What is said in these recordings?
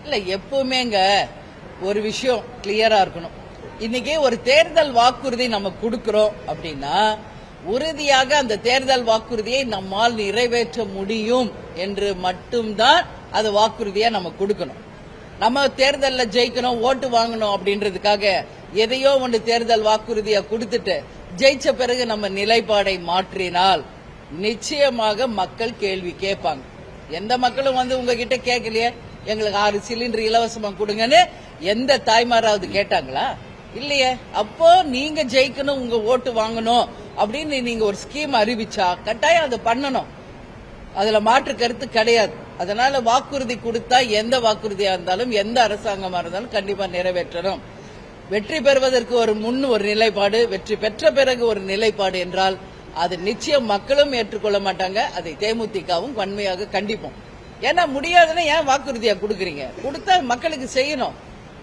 இல்ல எப்பவுமேங்க ஒரு விஷயம் கிளியரா இருக்கணும். இன்னைக்கு ஒரு தேர்தல் வாக்குறுதி நம்ம கொடுக்கிறோம் அப்படின்னா உறுதியாக அந்த தேர்தல் வாக்குறுதியை நம்மால் நிறைவேற்ற முடியும் என்று மட்டும்தான் அது வாக்குறுதியா நம்ம கொடுக்கணும். நம்ம தேர்தலில் ஜெயிக்கணும், ஓட்டு வாங்கணும் அப்படின்றதுக்காக எதையோ ஒன்று தேர்தல் வாக்குறுதியா கொடுத்துட்டு ஜெயிச்ச பிறகு நம்ம நிலைப்பாடை மாற்றினால் நிச்சயமாக மக்கள் கேள்வி கேட்பாங்க. எந்த மக்களும் வந்து உங்ககிட்ட கேட்கலையே, எங்களுக்கு 6 சிலிண்டர் இலவசமா கொடுங்கன்னு எந்த தாய்மாராவது கேட்டாங்களா? இல்லையே. அப்போ நீங்க ஜெயிக்கணும், உங்க ஓட்டு வாங்கணும் அப்படின்னு நீங்க ஒரு ஸ்கீம் அறிவிச்சா கட்டாயம் அதை பண்ணணும். அதுல மாற்று கருத்து கிடையாது. அதனால வாக்குறுதி கொடுத்தா எந்த வாக்குறுதியா இருந்தாலும் எந்த அரசாங்கமா இருந்தாலும் கண்டிப்பா நிறைவேற்றணும். வெற்றி பெறுவதற்கு ஒரு நிலைப்பாடு, வெற்றி பெற்ற பிறகு ஒரு நிலைப்பாடு என்றால் அது நிச்சயம் மக்களும் ஏற்றுக்கொள்ள மாட்டாங்க. அதை தேமுதிகவும் வன்மையாக கண்டிப்போம். ஏன்னா முடியாதுன்னு ஏன் வாக்குறுதியா கொடுக்கறீங்க? கொடுத்தா மக்களுக்கு செய்யணும்.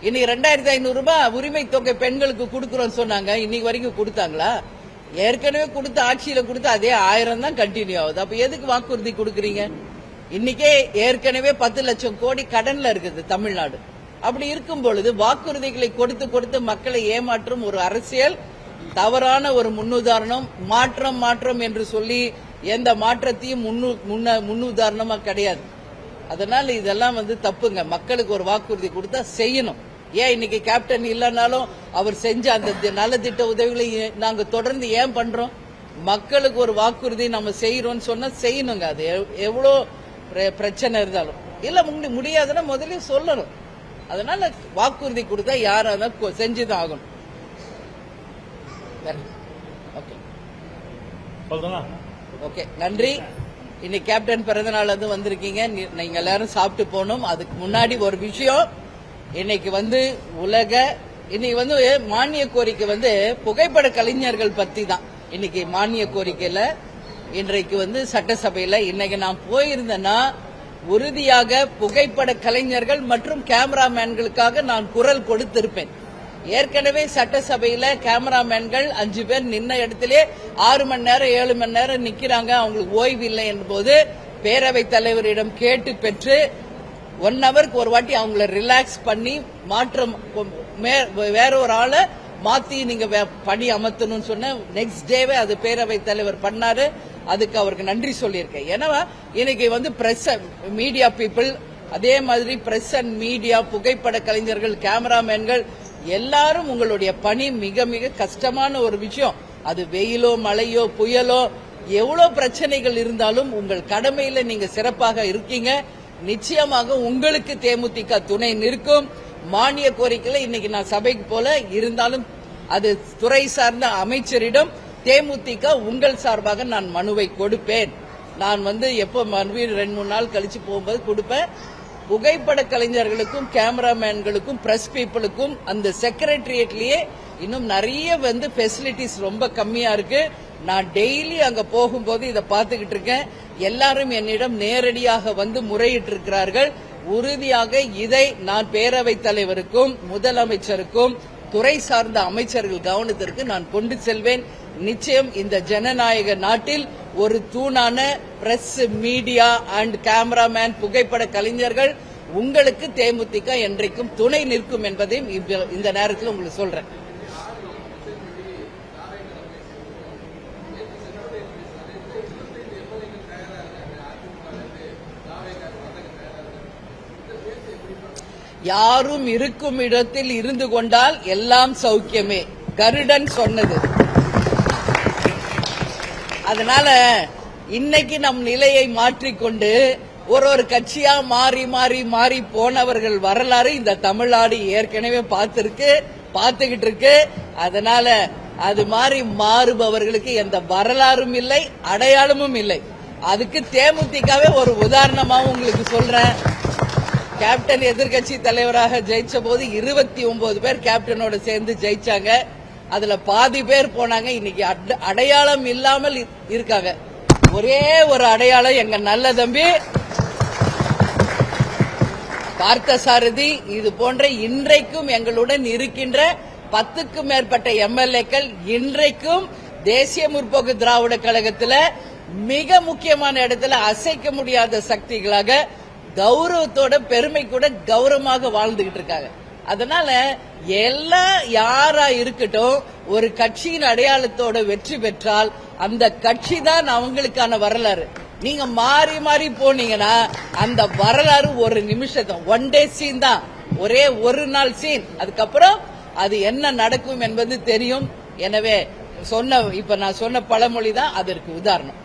இன்னைக்கு 2500 ரூபாய் உரிமை தொகை பெண்களுக்கு கொடுக்கறோம் சொன்னாங்க. இன்னைக்கு வரைக்கும் கொடுத்தாங்களா? ஏற்கனவே கொடுத்த ஆட்சியில கொடுத்த அதே 1000 தான் கண்டினியூ ஆகுது. அப்ப எதுக்கு வாக்குறுதி கொடுக்கறீங்க? இன்னைக்கே ஏற்கனவே 10 லட்சம் கோடி கடன்ல இருக்குது தமிழ்நாடு. அப்படி இருக்கும் பொழுது வாக்குறுதிகளை கொடுத்து கொடுத்து மக்களை ஏமாற்றும் ஒரு அரசியல் தவறான ஒரு முன்னுதாரணம். மாற்றம் என்று சொல்லி எந்த மாற்றத்தையும் முன்னுதாரணமா கிடையாது. அதனால இதெல்லாம் தப்புங்க. மக்களுக்கு ஒரு வாக்குறுதி கொடுத்தா செய்யணும். ஏன் இன்னைக்கு கேப்டன் இல்லைனாலும் அவர் செஞ்ச அந்த நலத்திட்ட உதவிகளை நாங்க தொடர்ந்து ஏன் பண்றோம்? மக்களுக்கு ஒரு வாக்குறுதி நம்ம செய்யறோம்னு சொன்னா செய்யணுங்க. அது எவ்வளவு பிரச்சனை இருந்தாலும் இல்ல முடியாதுன்னா முதல்ல சொல்லணும். அதனால வாக்குறுதி கொடுத்தா யாராவது செஞ்சுதான் ஆகணும். ஓகே, நன்றி. இன்னைக்கு கேப்டன் பிறந்த நாள் வந்திருக்கீங்க. நீங்க எல்லாரும் சாப்பிட்டு போகணும். அதுக்கு முன்னாடி ஒரு விஷயம், இன்னைக்கு இன்னைக்கு மானிய கோரிக்கை புகைப்பட கலைஞர்கள் பத்தி தான். இன்னைக்கு மானிய கோரிக்கையில இன்றைக்கு சட்டசபையில இன்னைக்கு நான் போயிருந்தேன்னா உறுதியாக புகைப்பட கலைஞர்கள் மற்றும் கேமராமேன்களுக்காக நான் குரல் கொடுத்திருப்பேன். ஏற்கனவே சட்டசபையில கேமராமேன்கள் 5 பேர் நின்ன இடத்திலே 6 மணி நேரம் 7 மணி நேரம் நிக்கிறாங்க. அவங்களுக்கு ஓய்வு இல்லை என்போது பேரவைத் தலைவரிடம் கேட்டு பெற்று 1 ஹவருக்கு ஒரு வாட்டி அவங்கள ரிலாக்ஸ் பண்ணி மாற்றம் வேற ஒரு ஆளை மாத்தி நீங்க பணி அமர்த்தணும்னு சொன்ன நெக்ஸ்ட் டேவே அது பேரவைத் தலைவர் பண்ணாரு. அதுக்கு அவருக்கு நன்றி சொல்லியிருக்கேன். ஏன்னா இன்னைக்கு பிரஸ் மீடியா பீப்புள், அதே மாதிரி பிரஸ் அண்ட் மீடியா, புகைப்பட கலைஞர்கள், கேமராமேன்கள் எல்லாரும் உங்களுடைய பணி மிக மிக கஷ்டமான ஒரு விஷயம். அது வெயிலோ மழையோ புயலோ எவ்வளவு பிரச்சனைகள் இருந்தாலும் உங்கள் கடமையில நீங்க சிறப்பாக இருக்கீங்க. நிச்சயமாக உங்களுக்கு தேமுதிக துணை நிற்கும். மானிய கோரிக்கையில இன்னைக்கு நான் சபைக்கு போல இருந்தாலும் அது துறை சார்ந்த அமைச்சரிடம் தேமுதிக உங்கள் சார்பாக நான் மனுவை கொடுப்பேன். நான் எப்ப மனு 2-3 நாள் கழிச்சு போகும்போது கொடுப்பேன். புகைப்பட கலைஞர்களுக்கும் கேமராமேன்களுக்கும் பிரஸ் பீப்புளுக்கும் அந்த செக்ரட்டரியேட்லயே இன்னும் நிறைய ஃபெசிலிட்டிஸ் ரொம்ப கம்மியா இருக்கு. நான் டெய்லி அங்க போகும்போது இதை பார்த்துக்கிட்டு இருக்கேன். எல்லாரும் என்னிடம் நேரடியாக முறையிட்டு இருக்கிறார்கள். உறுதியாக இதை நான் பேரவைத் தலைவருக்கும் முதலமைச்சருக்கும் துறை சார்ந்த அமைச்சர்கள் கவனத்திற்கு நான் கொண்டு செல்வேன். நிச்சயம் இந்த ஜனநாயக நாட்டில் ஒரு தூணான பிரஸ், மீடியா அண்ட் கேமராமேன், புகைப்பட கலைஞர்கள் உங்களுக்கு தேமுதிக என்றைக்கும் துணை நிற்கும் என்பதையும் இந்த நேரத்தில் உங்களுக்கு சொல்றேன். யாரும் இருக்கும் இடத்தில் இருந்து கொண்டால் எல்லாம் சௌக்கியமே, கருடன் சொன்னது. அதனால இன்னைக்கு நம் நிலையை மாற்றிக்கொண்டு ஒரு கட்சியா மாறி போனவர்கள் வரலாறு இந்த தமிழ்நாடு ஏற்கனவே பார்த்துக்கிட்டு இருக்கு. அதனால அது மாறுபவர்களுக்கு எந்த வரலாறும் இல்லை, அடையாளமும் இல்லை. அதுக்கு தேமுதிகவே ஒரு உதாரணமாவும் உங்களுக்கு சொல்றேன். கேப்டன் எதிர்கட்சி தலைவராக ஜெயிச்ச போது 29 பேர் கேப்டனோட சேர்ந்து ஜெயிச்சாங்க. அதுல பாதி பேர் போனாங்க. இன்னைக்கு அடையாளம் இல்லாமல் இருக்காங்க. ஒரே ஒரு அடையாளம் எங்க நல்ல தம்பி பார்த்தசாரதி. இது போன்ற இன்றைக்கும் எங்களுடன் இருக்கின்ற 10க்கும் மேற்பட்ட எம்எல்ஏக்கள் இன்றைக்கும் தேசிய முற்போக்கு திராவிட கழகத்தில் மிக முக்கியமான இடத்துல அசைக்க முடியாத சக்திகளாக கௌரவத்தோட பெருமை கூட கௌரவமாக வாழ்ந்துகிட்டு இருக்காங்க. அதனால எல்லாம் யாரா இருக்கட்டும், ஒரு கட்சியின் அடையாளத்தோட வெற்றி பெற்றால் அந்த கட்சி தான் அவங்களுக்கான வரலாறு. நீங்க மாறி மாறி போனீங்கன்னா அந்த வரலாறு ஒரு நிமிஷம், ஒன் டே சீன் தான், ஒரே ஒரு நாள் சீன். அதுக்கப்புறம் அது என்ன நடக்கும் என்பது தெரியும். எனவே இப்ப நான் சொன்ன பழமொழி தான் அதற்கு உதாரணம்.